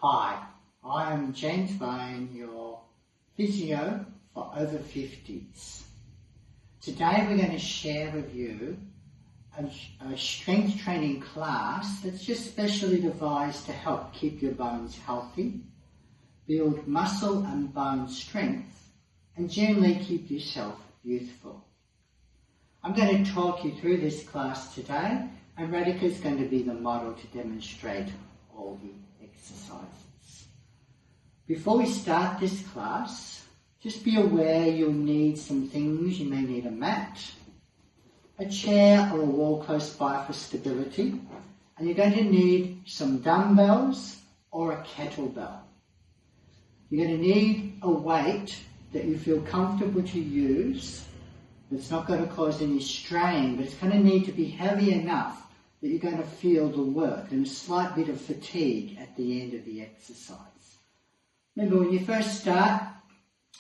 Hi, I am James Bain, your physio for over 50s. Today we're going to share with you a strength training class that's just specially devised to help keep your bones healthy, build muscle and bone strength, and generally keep yourself youthful. I'm going to talk you through this class today, and Radhika is going to be the model to demonstrate all the exercises. Before we start this class, just be aware you'll need some things. You may need a mat, a chair or a wall close by for stability, and you're going to need some dumbbells or a kettlebell. You're going to need a weight that you feel comfortable to use. It's not going to cause any strain, but it's going to need to be heavy enough that you're going to feel the work and a slight bit of fatigue at the end of the exercise. Remember, when you first start,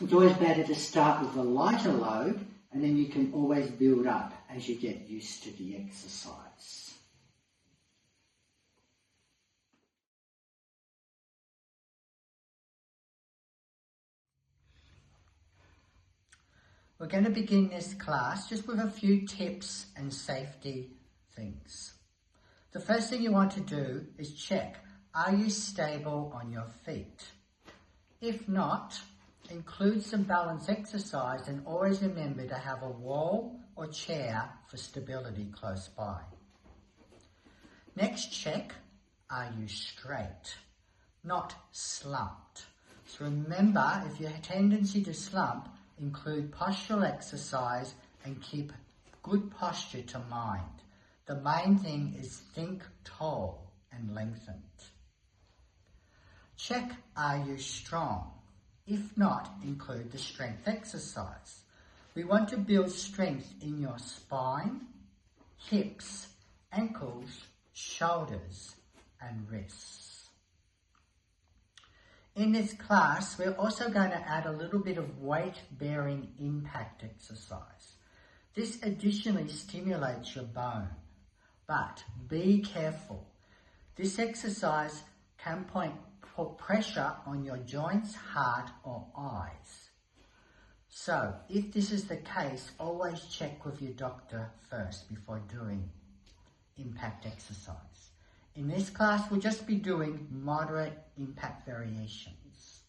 it's always better to start with a lighter load, and then you can always build up as you get used to the exercise. We're going to begin this class just with a few tips and safety things. The first thing you want to do is check, are you stable on your feet? If not, include some balance exercise and always remember to have a wall or chair for stability close by. Next, check, are you straight, not slumped? So remember, if you have a tendency to slump, include postural exercise and keep good posture to mind. The main thing is think tall and lengthened. Check, are you strong? If not, include the strength exercise. We want to build strength in your spine, hips, ankles, shoulders, and wrists. In this class, we're also going to add a little bit of weight-bearing impact exercise. This additionally stimulates your bone, but be careful. This exercise can put pressure on your joints, heart, or eyes. So, if this is the case, always check with your doctor first before doing impact exercise. In this class, we'll just be doing moderate impact variations.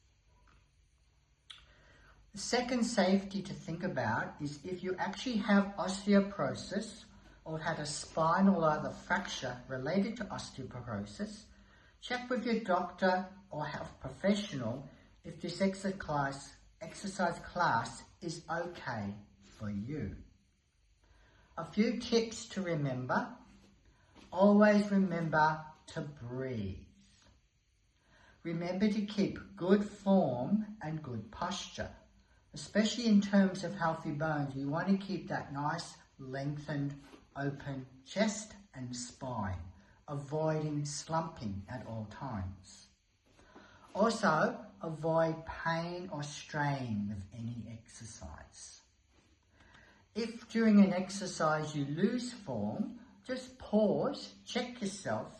The second safety to think about is if you actually have osteoporosis or had a spinal or other fracture related to osteoporosis, check with your doctor or health professional if this exercise class is okay for you. A few tips to remember. Always remember to breathe. Remember to keep good form and good posture, especially in terms of healthy bones. You want to keep that nice, lengthened, open chest and spine, avoiding slumping at all times. Also, avoid pain or strain with any exercise. If during an exercise you lose form, just pause, check yourself,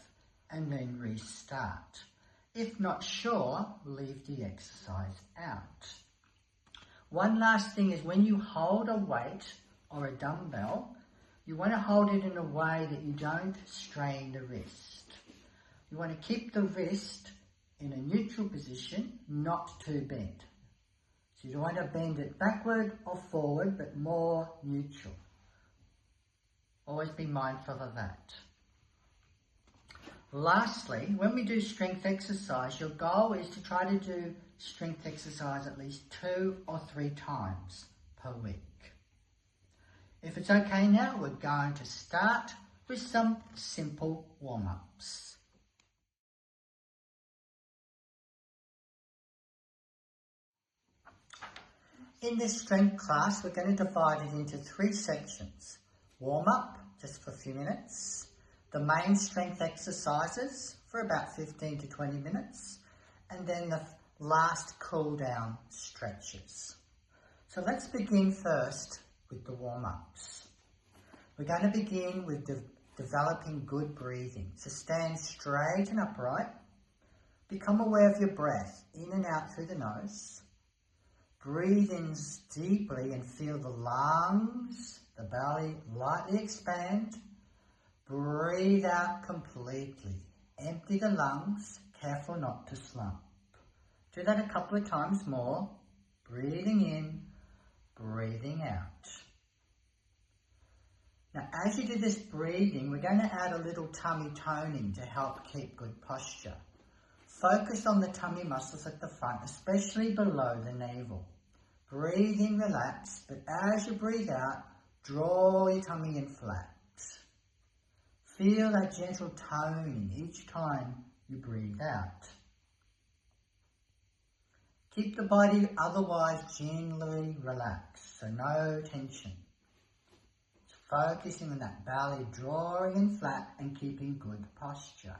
and then restart. If not sure, leave the exercise out. One last thing is when you hold a weight or a dumbbell, you want to hold it in a way that you don't strain the wrist. You want to keep the wrist in a neutral position, not too bent. So you don't want to bend it backward or forward, but more neutral. Always be mindful of that. Lastly, when we do strength exercise, your goal is to try to do strength exercise at least 2 or 3 times per week. If it's okay now, we're going to start with some simple warm-ups. In this strength class, we're going to divide it into 3 sections. Warm-up, just for a few minutes. The main strength exercises for about 15 to 20 minutes. And then the last cool-down stretches. So let's begin first with the warm-ups. We're going to begin with developing good breathing. So stand straight and upright. Become aware of your breath, in and out through the nose. Breathe in deeply and feel the lungs, the belly lightly expand. Breathe out completely. Empty the lungs, careful not to slump. Do that a couple of times more. Breathing in, breathing out. Now, as you do this breathing, we're going to add a little tummy toning to help keep good posture. Focus on the tummy muscles at the front, especially below the navel. Breathe in, relax, but as you breathe out, draw your tummy in flat. Feel that gentle toning each time you breathe out. Keep the body otherwise gently relaxed, so no tension. Focusing on that belly, drawing in flat and keeping good posture.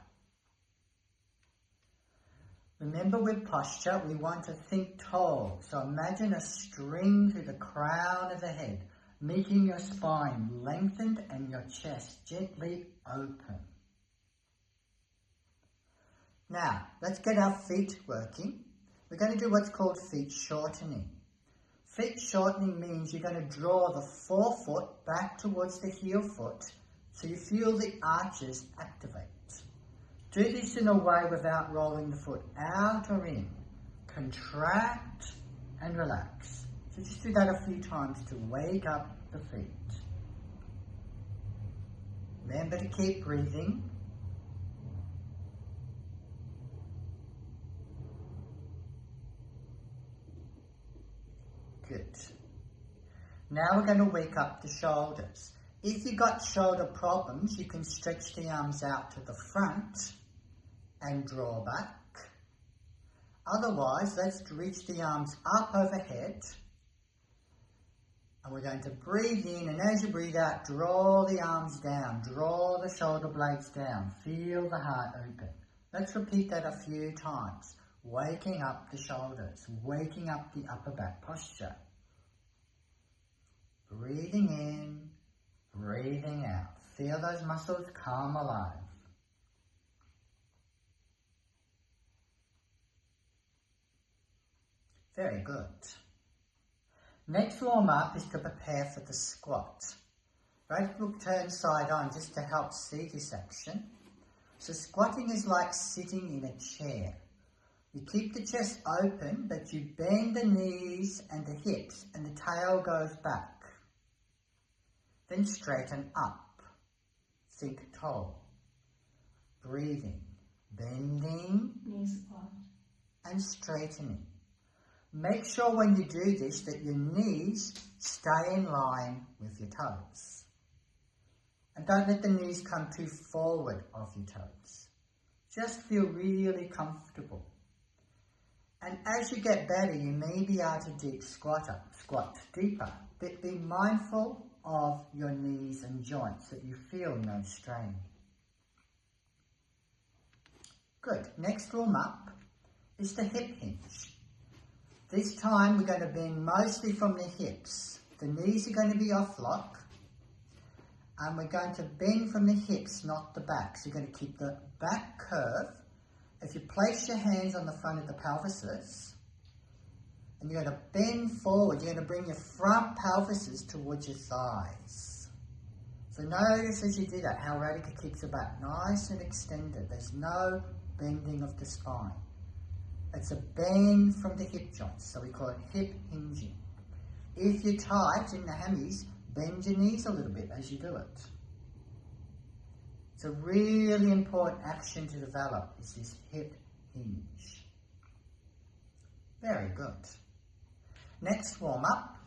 Remember, with posture, we want to think tall. So imagine a string through the crown of the head, making your spine lengthened and your chest gently open. Now, let's get our feet working. We're going to do what's called feet shortening. Feet shortening means you're going to draw the forefoot back towards the heel foot so you feel the arches activate. Do this in a way without rolling the foot out or in. Contract and relax. So just do that a few times to wake up the feet. Remember to keep breathing. Good. Now we're going to wake up the shoulders. If you've got shoulder problems, you can stretch the arms out to the front and draw back. Otherwise, let's reach the arms up overhead. And we're going to breathe in, and as you breathe out, draw the arms down, draw the shoulder blades down, feel the heart open. Let's repeat that a few times. Waking up the shoulders, waking up the upper back posture. Breathing in, breathing out. Feel those muscles come alive. Very good. Next warm up is to prepare for the squat. Right foot turn side on just to help see this action. So squatting is like sitting in a chair. You keep the chest open, but you bend the knees and the hips and the tail goes back. Then straighten up. Think tall. Breathing, bending, knees apart, and straightening. Make sure when you do this that your knees stay in line with your toes. And don't let the knees come too forward of your toes. Just feel really comfortable. And as you get better, you may be able to squat deeper, but be mindful of your knees and joints that you feel no strain. Good. Next warm up is the hip hinge. This time we're going to bend mostly from the hips. The knees are going to be off lock. And we're going to bend from the hips, not the back. So you're going to keep the back curve. If you place your hands on the front of the pelvises, and you're going to bend forward, you're going to bring your front pelvises towards your thighs. So notice as you do that how Radhika keeps the back nice and extended. There's no bending of the spine. It's a bend from the hip joints, so we call it hip hinging. If you're tight in the hammies, bend your knees a little bit as you do it. It's a really important action to develop, is this hip hinge. Very good. Next warm up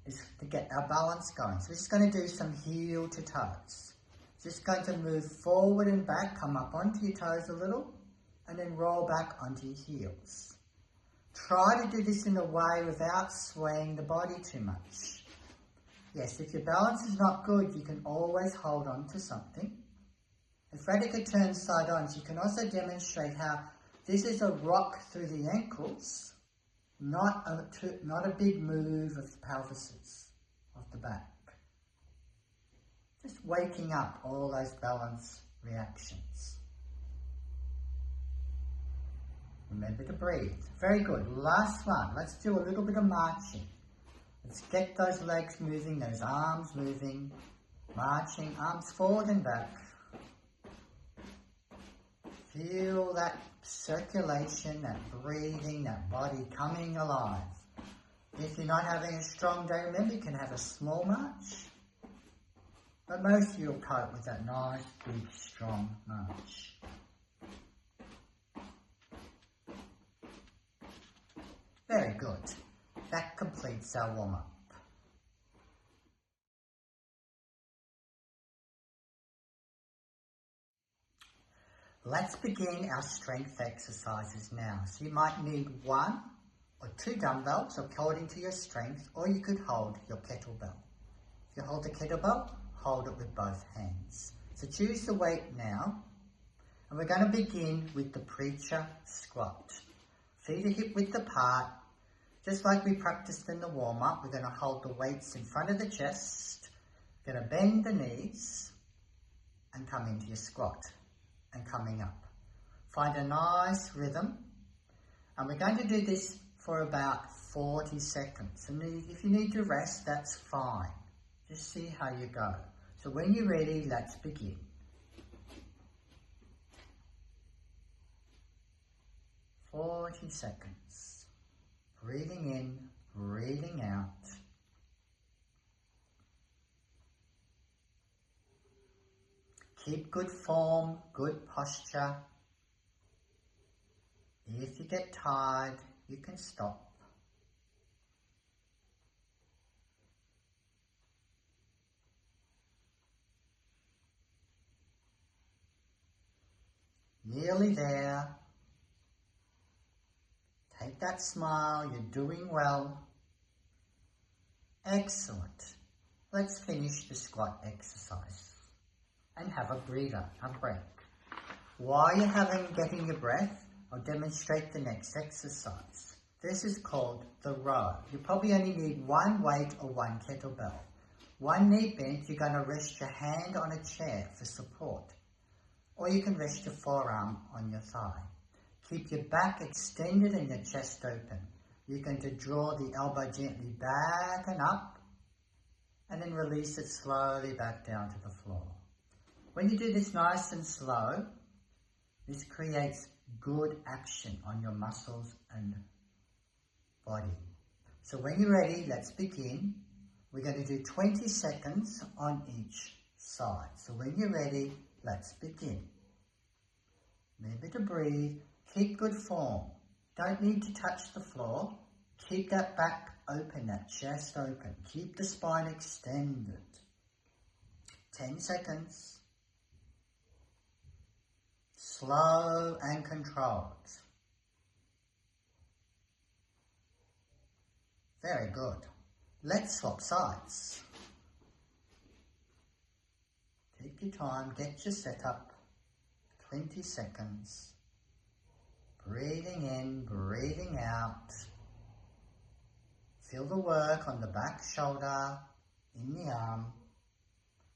is to get our balance going. So we're just going to do some heel to toes. Just going to move forward and back, come up onto your toes a little, and then roll back onto your heels. Try to do this in a way without swaying the body too much. Yes, if your balance is not good, you can always hold on to something. If Radhika turns side on, you can also demonstrate how this is a rock through the ankles, not a big move of the pelvises, of the back. Just waking up all those balance reactions. Remember to breathe. Very good. Last one. Let's do a little bit of marching. Let's get those legs moving, those arms moving. Marching, arms forward and back. Feel that circulation, that breathing, that body coming alive. If you're not having a strong day, remember you can have a small march. But most of you will cope with that nice, big, strong march. Very good. That completes our warm-up. Let's begin our strength exercises now. So you might need 1 or 2 dumbbells according to your strength, or you could hold your kettlebell. If you hold the kettlebell, hold it with both hands. So choose the weight now, and we're going to begin with the preacher squat. Feet are hip width apart. Just like we practiced in the warm-up, we're going to hold the weights in front of the chest. We're going to bend the knees and come into your squat and coming up. Find a nice rhythm, and we're going to do this for about 40 seconds. And if you need to rest, that's fine. Just see how you go. So when you're ready, let's begin. "40 seconds. Breathing in, breathing out. Keep good form, good posture. If you get tired, you can stop. Nearly there. Take that smile, you're doing well. Excellent. Let's finish the squat exercise and have a breather, a break. While you're getting your breath, I'll demonstrate the next exercise. This is called the row. You probably only need 1 weight or 1 kettlebell. 1 knee bent, you're going to rest your hand on a chair for support, or you can rest your forearm on your thigh. Keep your back extended and your chest open. You're going to draw the elbow gently back and up, and then release it slowly back down to the floor. When you do this nice and slow, this creates good action on your muscles and body. So when you're ready, let's begin. We're going to do 20 seconds on each side. So when you're ready, let's begin. Remember to breathe. Keep good form. Don't need to touch the floor. Keep that back open, that chest open. Keep the spine extended. 10 seconds. Slow and controlled. Very good. Let's swap sides. Take your time, get your setup. 20 seconds. Breathing in, breathing out. Feel the work on the back shoulder, in the arm.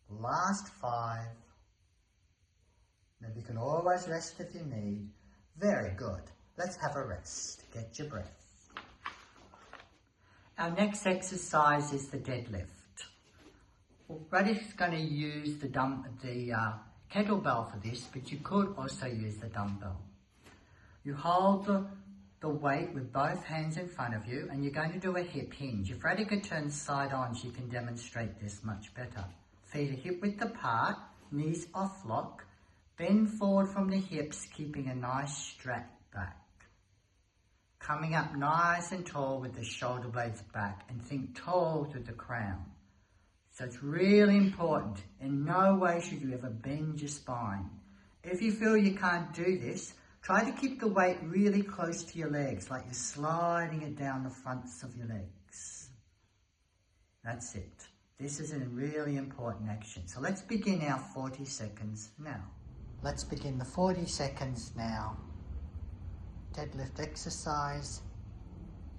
Last 5. Now you can always rest if you need. Very good. Let's have a rest. Get your breath. Our next exercise is the deadlift. Well, Radish's going to use the kettlebell for this, but you could also use the dumbbell. You hold the weight with both hands in front of you, and you're going to do a hip hinge. If Radhika turns side on, she can demonstrate this much better. Feet are hip width apart, knees off lock. Bend forward from the hips, keeping a nice strap back. Coming up nice and tall with the shoulder blades back, and think tall to the crown. So it's really important. In no way should you ever bend your spine. If you feel you can't do this, try to keep the weight really close to your legs, like you're sliding it down the fronts of your legs. That's it. This is a really important action. So let's begin our 40 seconds now. Let's begin the 40 seconds now. Deadlift exercise.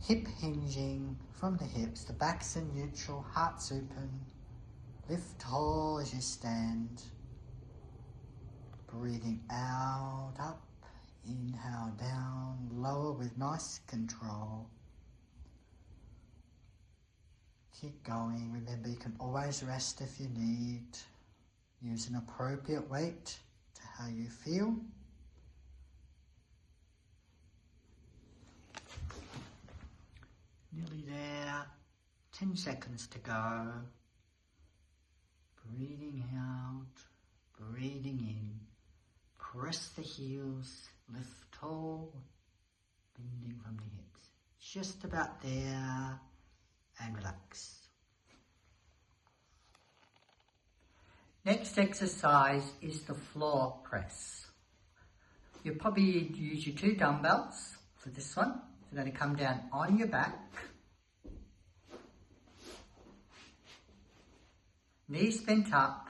Hip hinging from the hips. The back's in neutral, heart's open. Lift tall as you stand. Breathing out, up, Inhale down, lower with nice control. Keep going. Remember, you can always rest if you need. Use an appropriate weight to how you feel. Nearly there. 10 seconds to go. Breathing out, breathing in. Press the heels, lift tall, bending from the hips. Just about there, and relax. Next exercise is the floor press. You'll probably use your 2 dumbbells for this one. You're going to come down on your back. Knees bent up,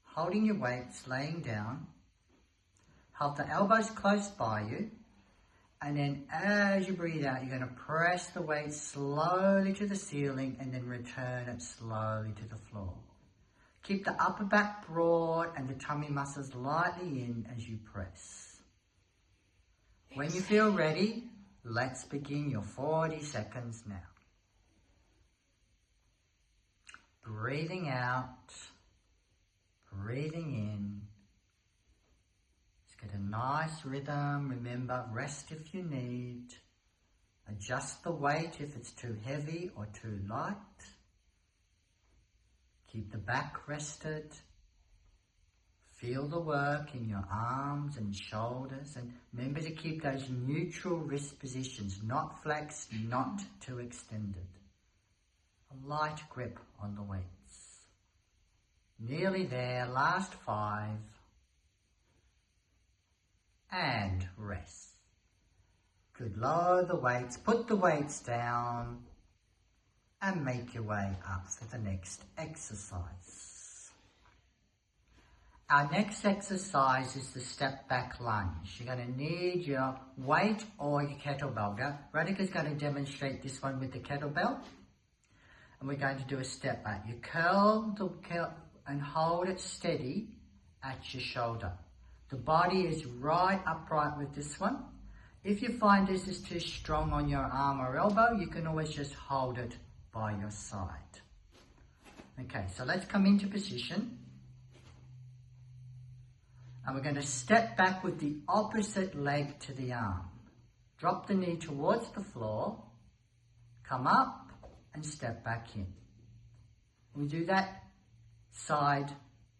holding your weights, laying down. Hold the elbows close by you. And then as you breathe out, you're going to press the weight slowly to the ceiling and then return it slowly to the floor. Keep the upper back broad and the tummy muscles lightly in as you press. When you feel ready, let's begin your 40 seconds now. Breathing out, breathing in. Get a nice rhythm. Remember, rest if you need. Adjust the weight if it's too heavy or too light. Keep the back rested. Feel the work in your arms and shoulders. And remember to keep those neutral wrist positions, not flexed, not too extended. A light grip on the weights. Nearly there, last 5. And rest. Good, lower the weights, put the weights down and make your way up for the next exercise. Our next exercise is the step back lunge. You're going to need your weight or your kettlebell. Radhika's going to demonstrate this one with the kettlebell. And we're going to do a step back. You curl and hold it steady at your shoulder. The body is right upright with this one. If you find this is too strong on your arm or elbow, you can always just hold it by your side. Okay, so let's come into position. And we're going to step back with the opposite leg to the arm. Drop the knee towards the floor. Come up and step back in. We do that side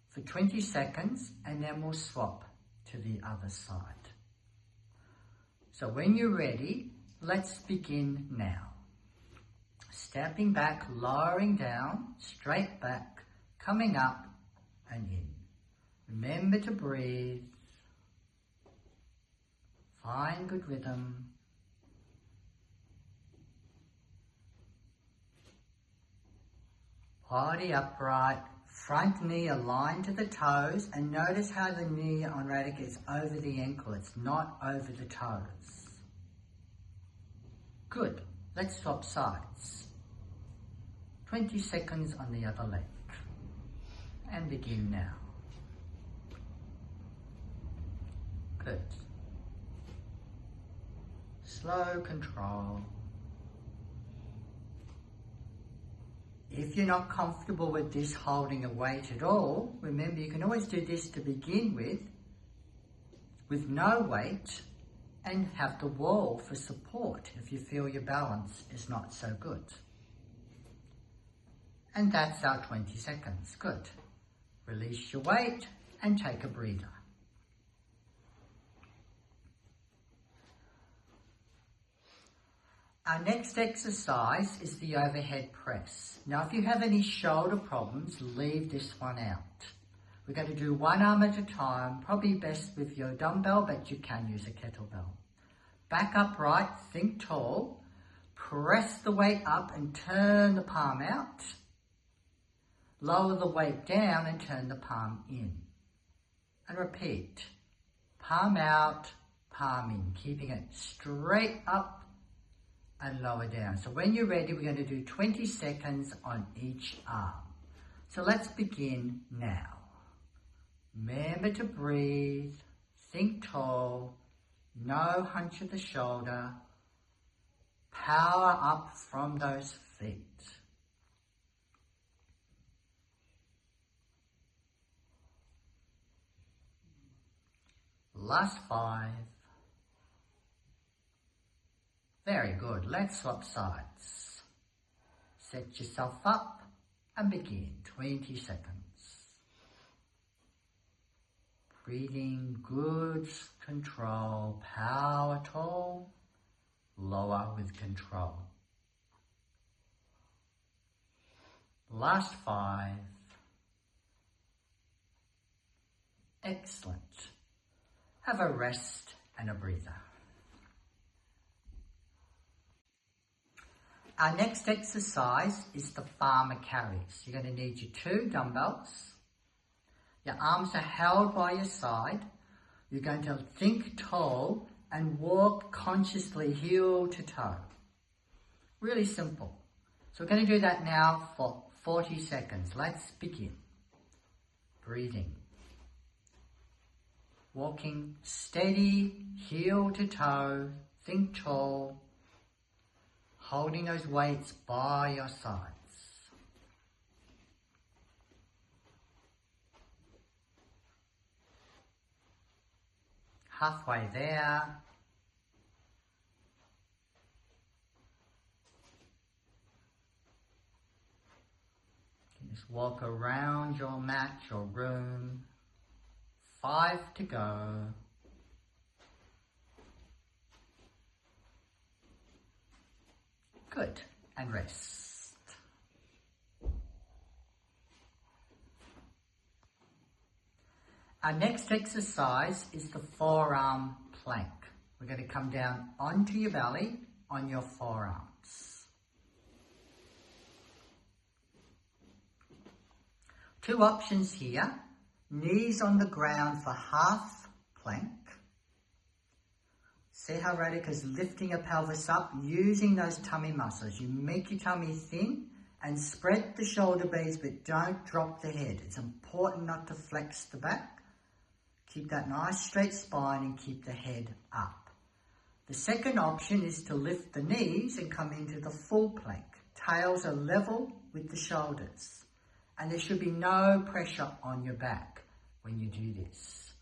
for 20 seconds and then we'll swap to the other side. So when you're ready, let's begin now. Stepping back, lowering down, straight back, coming up and in. Remember to breathe. Find good rhythm. Body upright. Front knee aligned to the toes, and notice how the knee on Radhika is over the ankle. It's not over the toes. Good. Let's swap sides. 20 seconds on the other leg. And begin now. Good. Slow control. If you're not comfortable with this holding a weight at all, remember you can always do this to begin with no weight, and have the wall for support if you feel your balance is not so good. And that's our 20 seconds. Good. Release your weight and take a breather. Our next exercise is the overhead press. Now, if you have any shoulder problems, leave this one out. We're going to do one arm at a time, probably best with your dumbbell, but you can use a kettlebell. Back upright, think tall, press the weight up and turn the palm out. Lower the weight down and turn the palm in. And repeat, palm out, palm in, keeping it straight up and lower down. So when you're ready, we're going to do 20 seconds on each arm. So let's begin now. Remember to breathe, think tall, No hunch of the shoulder. Power up from those feet. Last 5. Very good. Let's swap sides. Set yourself up and begin. 20 seconds. Breathing, good control, power tall, lower with control. Last 5. Excellent. Have a rest and a breather. Our next exercise is the farmer carries. You're going to need your 2 dumbbells. Your arms are held by your side. You're going to think tall and walk consciously heel to toe. Really simple. So we're going to do that now for 40 seconds. Let's begin. Breathing. Walking steady, heel to toe, think tall. Holding those weights by your sides. Halfway there. You can just walk around your mat, your room. 5 to go. Good. And rest. Our next exercise is the forearm plank. We're going to come down onto your belly on your forearms. 2 options here. Knees on the ground for half plank. See how Radhika's lifting her pelvis up, using those tummy muscles. You make your tummy thin and spread the shoulder blades, but don't drop the head. It's important not to flex the back. Keep that nice straight spine and keep the head up. The second option is to lift the knees and come into the full plank. Tails are level with the shoulders. And there should be no pressure on your back when you do this.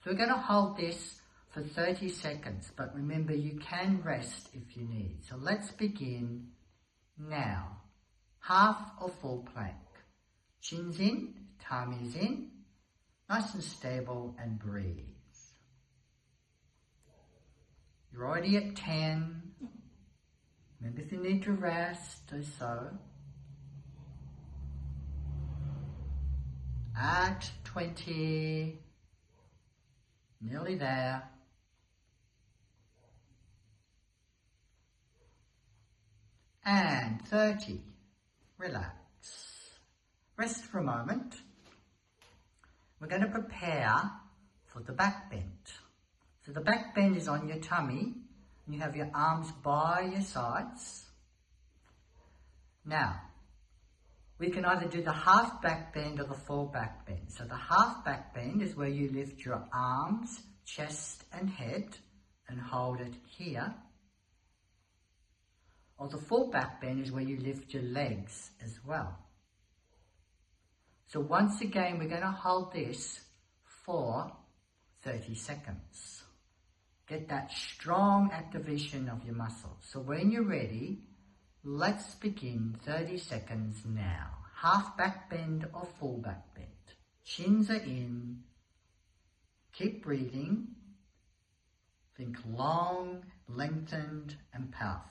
So we're going to hold this for 30 seconds, but remember you can rest if you need. So let's begin now. Half or full plank. Chin's in, tummy's in, nice and stable, and breathe. You're already at 10. Remember, if you need to rest, do so. At 20, nearly there. And 30, relax. Rest for a moment. We're going to prepare for the back bend. So the back bend is on your tummy, and you have your arms by your sides. Now, we can either do the half back bend or the full back bend. So the half back bend is where you lift your arms, chest and head and hold it here. Or the full back bend is where you lift your legs as well. So once again, we're going to hold this for 30 seconds. Get that strong activation of your muscles. So when you're ready, let's begin 30 seconds now. Half back bend or full back bend. Chins are in. Keep breathing. Think long, lengthened and powerful.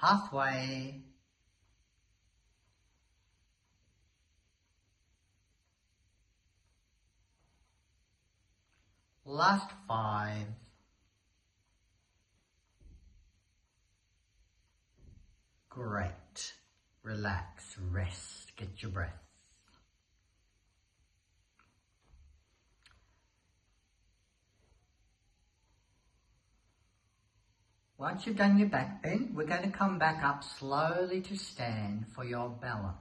Halfway. Last 5. Great. Relax, rest, get your breath. Once you've done your back bend, we're going to come back up slowly to stand for your balance.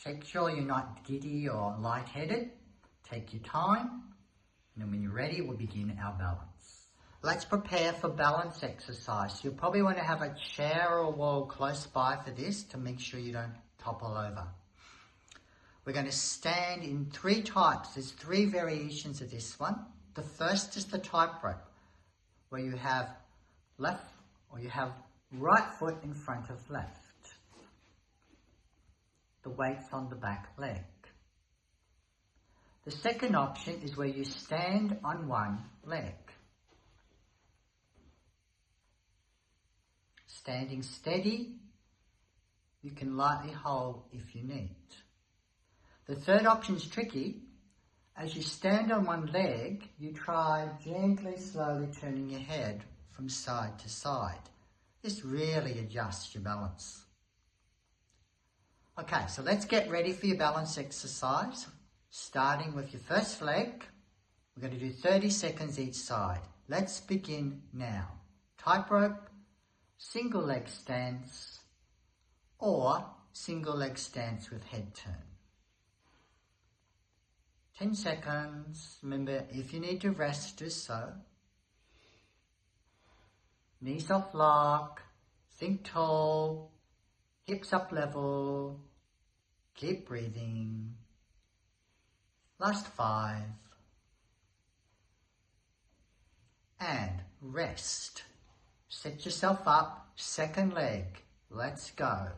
Make sure you're not giddy or lightheaded. Take your time. And then when you're ready, we'll begin our balance. Let's prepare for balance exercise. You'll probably want to have a chair or a wall close by for this to make sure you don't topple over. We're going to stand in 3 types. There's 3 variations of this one. The first is the tightrope, where you have right foot in front of left. The weight's on the back leg. The second option is where you stand on one leg. Standing steady, you can lightly hold if you need. The third option is tricky. As you stand on one leg, you try gently, slowly turning your head from side to side. This really adjusts your balance. Okay, so let's get ready for your balance exercise. Starting with your first leg, we're going to do 30 seconds each side. Let's begin now. Tightrope, single leg stance, or single leg stance with head turn. 10 seconds. Remember, if you need to rest, do so. Knees off lock, think tall, hips up level, keep breathing. Last 5. And rest. Set yourself up, second leg. Let's go.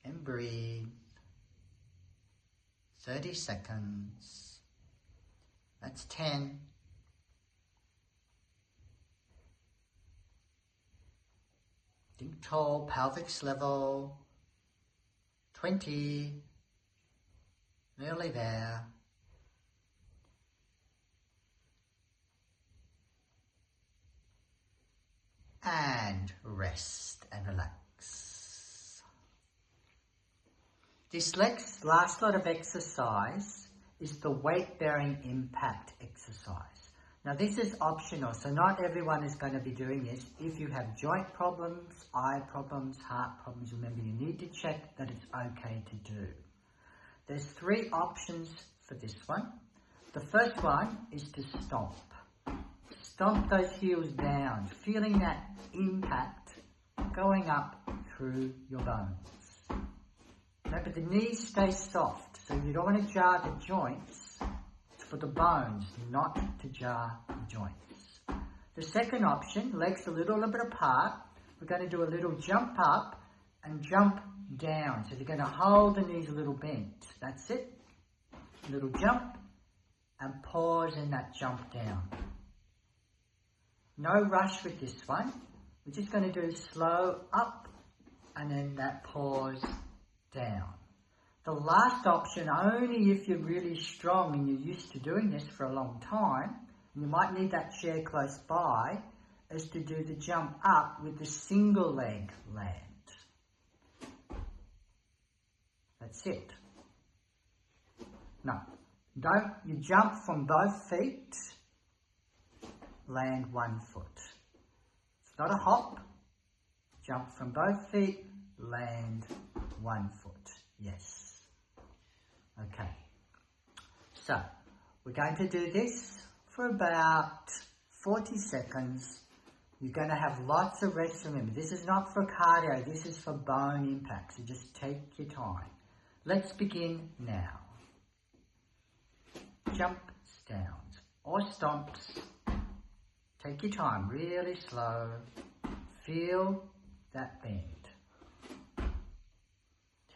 And breathe. 30 seconds. That's 10. Think tall, pelvis level. 20. Nearly there. And rest and relax. This last lot of exercise is the weight-bearing impact exercise. Now this is optional, so not everyone is going to be doing this. If you have joint problems, eye problems, heart problems, remember you need to check that it's okay to do. There's 3 options for this one. The first one is to stomp. Stomp those heels down, feeling that impact going up through your bones. Remember, the knees stay soft, so you don't want to jar the joints. It's for the bones, not to jar the joints. The second option, legs a little bit apart. We're going to do a little jump up and jump down. So you're going to hold the knees a little bent. That's it. A little jump and pause in that jump down. No rush with this one. We're just going to do slow up and then that pause down. The last option, only if you're really strong and you're used to doing this for a long time, and you might need that chair close by, is to do the jump up with the single leg land. That's it. No, you jump from both feet, land one foot. It's not a hop. Jump from both feet, land one foot. Yes. Okay. So, we're going to do this for about 40 seconds. You're going to have lots of rest. Remember, this is not for cardio. This is for bone impact. So just take your time. Let's begin now. Jump, downs, or stomps. Take your time, really slow. Feel that bend.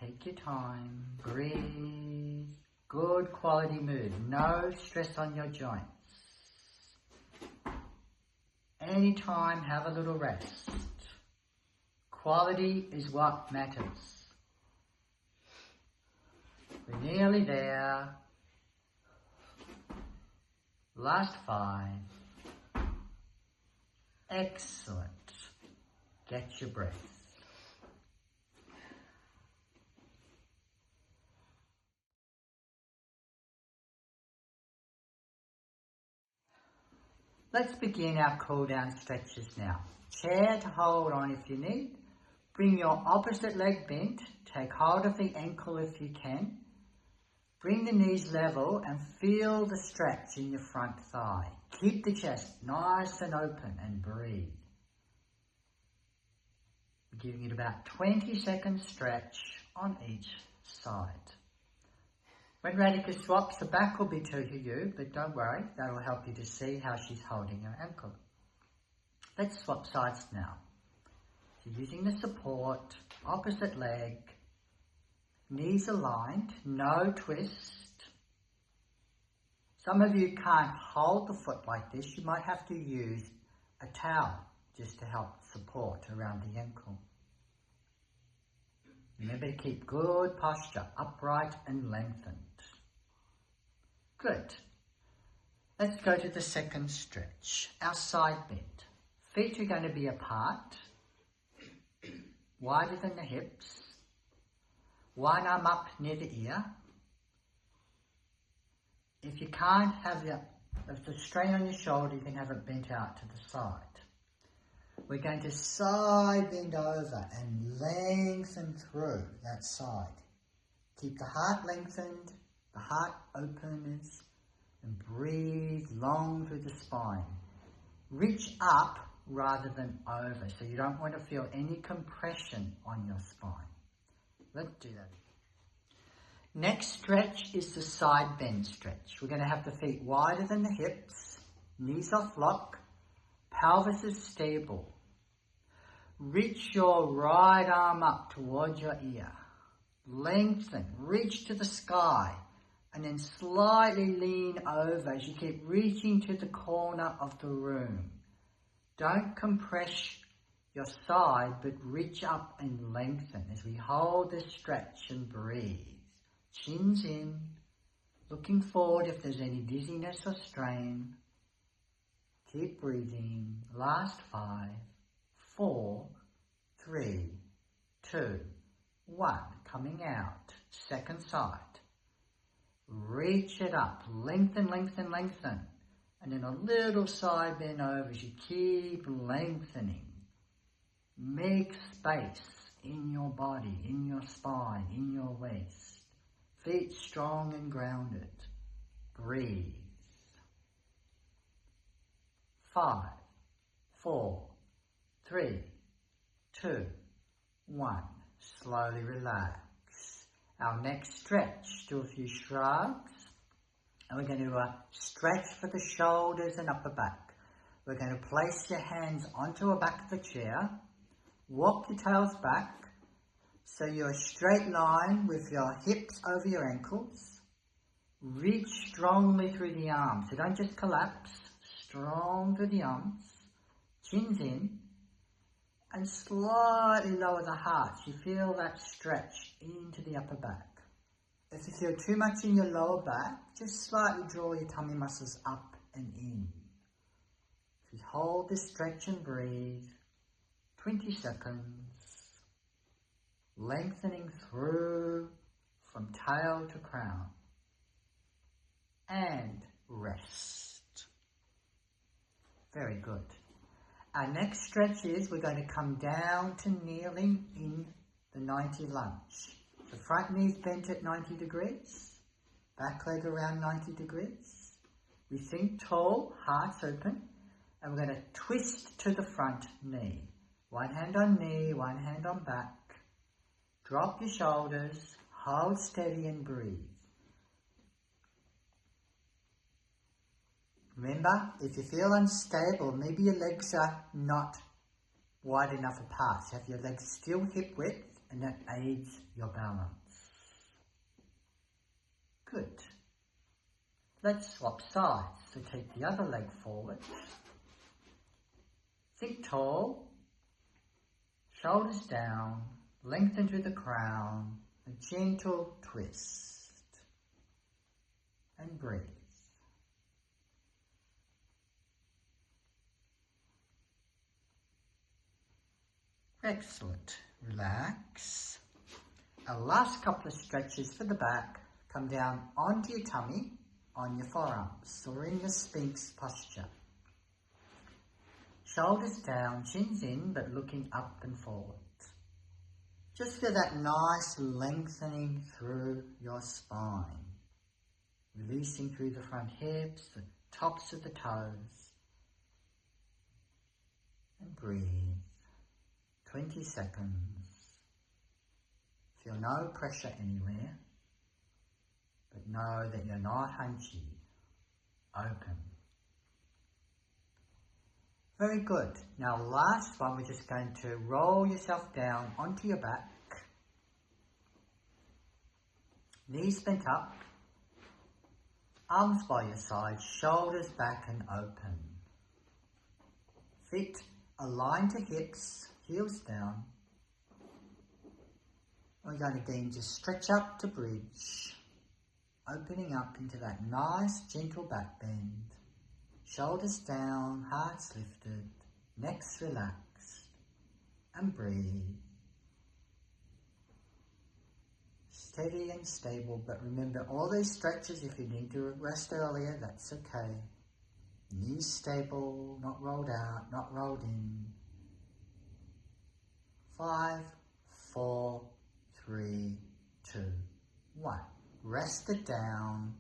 Take your time, breathe. Good quality move, no stress on your joints. Anytime, have a little rest. Quality is what matters. We're nearly there. Last 5. Excellent. Get your breath. Let's begin our cool down stretches now. Chair to hold on if you need. Bring your opposite leg bent. Take hold of the ankle if you can. Bring the knees level and feel the stretch in your front thigh. Keep the chest nice and open and breathe. We're giving it about 20 seconds stretch on each side. When Radhika swaps, the back will be to you, but don't worry, that will help you to see how she's holding her ankle. Let's swap sides now. So using the support, opposite leg, knees aligned, no twist. Some of you can't hold the foot like this. You might have to use a towel just to help support around the ankle. Remember to keep good posture, upright and lengthened. Good. Let's go to the second stretch, our side bend. Feet are going to be apart, wider than the hips. One arm up near the ear. If you can't have the strain on your shoulder, you can have it bent out to the side. We're going to side bend over and lengthen through that side. Keep the heart lengthened, the heart open, and breathe long through the spine. Reach up rather than over, so you don't want to feel any compression on your spine. Let's do that. Next stretch is the side bend stretch. We're going to have the feet wider than the hips, knees off lock, pelvis is stable. Reach your right arm up towards your ear. Lengthen, reach to the sky, and then slightly lean over as you keep reaching to the corner of the room. Don't compress your side, but reach up and lengthen as we hold this stretch and breathe. Chins in, looking forward if there's any dizziness or strain. Keep breathing. Last 5, 4, 3, 2, 1. Coming out. Second side. Reach it up. Lengthen, lengthen, lengthen. And then a little side bend over as you keep lengthening. Make space in your body, in your spine, in your waist. Feet strong and grounded. Breathe. 5, 4, 3, 2, 1. Slowly relax. Our next stretch, do a few shrugs. And we're going to stretch for the shoulders and upper back. We're going to place your hands onto the back of the chair. Walk your tails back so you're a straight line with your hips over your ankles. Reach strongly through the arms. So don't just collapse. Strong through the arms. Chins in. And slightly lower the heart. You feel that stretch into the upper back. If you feel too much in your lower back, just slightly draw your tummy muscles up and in. If you hold this stretch and breathe, 20 seconds. Lengthening through from tail to crown. And rest. Very good. Our next stretch is we're going to come down to kneeling in the 90 lunge. The front knee's bent at 90 degrees. Back leg around 90 degrees. We think tall, hearts open. And we're going to twist to the front knee. One hand on knee, one hand on back. Drop your shoulders, hold steady and breathe. Remember, if you feel unstable, maybe your legs are not wide enough apart. So have your legs still hip width, and that aids your balance. Good. Let's swap sides. So take the other leg forward. Think tall, shoulders down, lengthen to the crown, a gentle twist, and breathe. Excellent. Relax. Our last couple of stretches for the back. Come down onto your tummy, on your forearms. So we're in the Sphinx posture. Shoulders down, chins in, but looking up and forward. Just feel that nice lengthening through your spine. Releasing through the front hips, the tops of the toes. And breathe. 20 seconds. Feel no pressure anywhere, but know that you're not hunchy. Open. Very good. Now last one, we're just going to roll yourself down onto your back. Knees bent up. Arms by your side, shoulders back and open. Feet aligned to hips, heels down. We're going to again just stretch up to bridge. Opening up into that nice gentle back bend. Shoulders down, hearts lifted, necks relaxed, and breathe. Steady and stable, but remember all these stretches, if you need to rest earlier, that's okay. Knees stable, not rolled out, not rolled in. 5, 4, 3, 2, 1. Rest it down.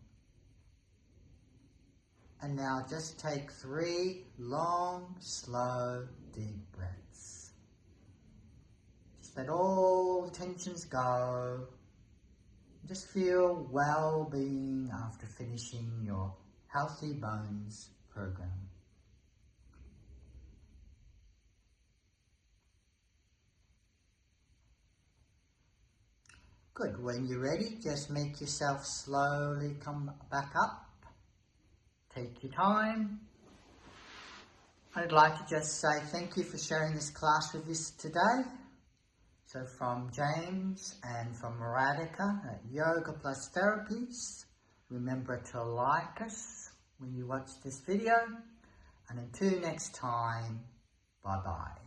And now just take 3 long, slow, deep breaths. Just let all tensions go. Just feel well-being after finishing your Healthy Bones program. Good. When you're ready, just make yourself slowly come back up. Take your time. I'd like to just say thank you for sharing this class with us today. So from James and from Radhika at Yoga Plus Therapies, remember to like us when you watch this video. And until next time, bye-bye.